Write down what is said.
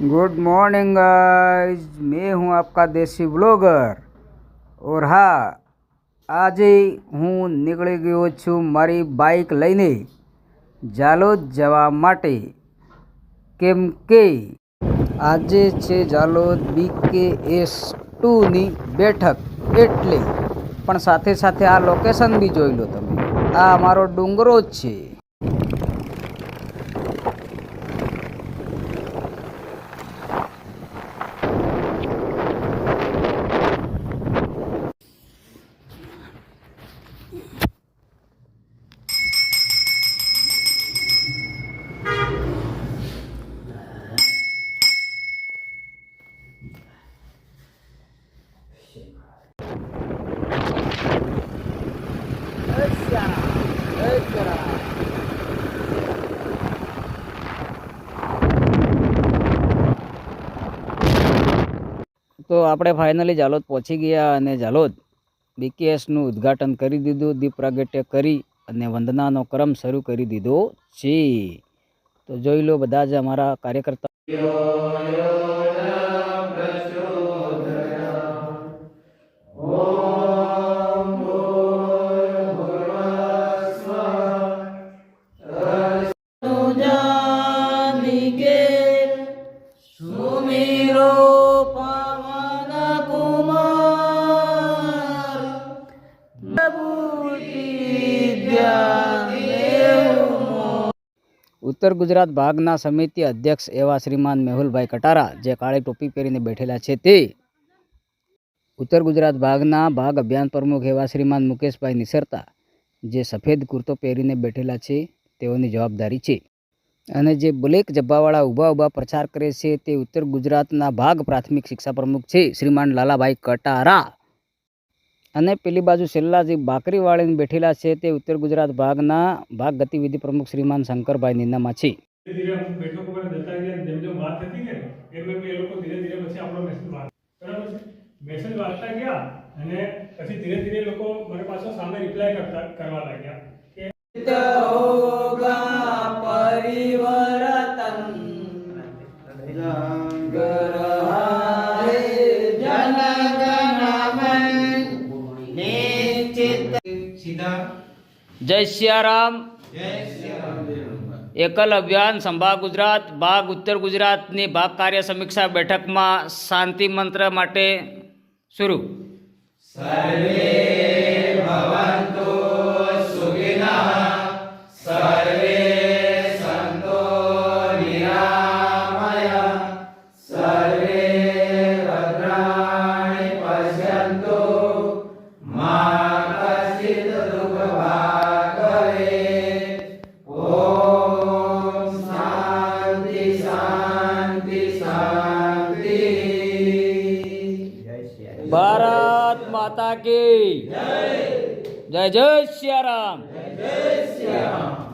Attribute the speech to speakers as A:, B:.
A: Good morning guys, मैं हूं आपका देसी ब्लॉगर। और हाँ, आज हूँ નીકળી ગયો છું મારી બાઇક લઈને જાલોદ જવા માટે, કેમ કે આજે છે જાલોદ BKS2ની બેઠક, એટલે પણ સાથે સાથે આ લોકેશન બી જોઈ લો તમે। આ અમારો ડુંગરો જ છે। તો આપણે ફાઇનલી જાલોદ પહોંચી ગયા અને જાલોદ BKSનું ઉદ્ઘાટન કરી દીધું, દીપ પ્રાગટ્ય કરી અને વંદનાનો ક્રમ શરૂ કરી દીધો છે। તો જોઈ લો બધા જ અમારા કાર્યકર્તા। ઉત્તર ગુજરાત ભાગના સમિતિ અધ્યક્ષ એવા શ્રીમાન મેહુલભાઈ કટારા, જે કાળી ટોપી પહેરીને બેઠેલા છે તે ઉત્તર ગુજરાત ભાગના ભાગ અભિયાન પ્રમુખ એવા શ્રીમાન મુકેશભાઈ નિસરતા, જે સફેદ કુર્તો પહેરીને બેઠેલા છે તેઓની જવાબદારી છે। અને જે બ્લેક જબ્બાવાળા ઊભા પ્રચાર કરે છે તે ઉત્તર ગુજરાતના ભાગ પ્રાથમિક શિક્ષા પ્રમુખ છે શ્રીમાન લાલાભાઈ કટારા। અને પેલી બાજુ છેલ્લા જે બાકરી વાળીને બેઠેલા છે તે ઉત્તર ગુજરાત ભાગના ભાગ ગતિવિધિ પ્રમુખ શ્રીમાન શંકરભાઈ નીનામા છે।
B: ધીરે બેઠકો પર જતા ગયા, જેમ જેમ વાત થતી ગઈ ને એ લોકો ધીરે ધીરે પછી આપણો મેસેજ વાત, બરાબર છે, મેસેજ વાંચતા ગયા અને પછી ધીરે ધીરે લોકો મને પાછો સામે રિપ્લાય કરવા લાગ્યા કે
A: જય સિયારામ। એકલ અભિયાન સંભાગ ગુજરાત ભાગ ઉત્તર ગુજરાતની ભાગ કાર્ય સમીક્ષા બેઠકમાં શાંતિ મંત્ર માટે શરૂ। સર્વે ભવંતુ સુખિનઃ, સર્વે સંતો નિરામયા, સર્વે ભદ્રાણિ પશ્યન્તુ, મા કશ્ચિત દુઃખ ભાગવે। ઓમ શાંતિ શાંતિ શાંતિ। ભારત માતા की जय। जय जय सियाराम। जय जय सियाराम।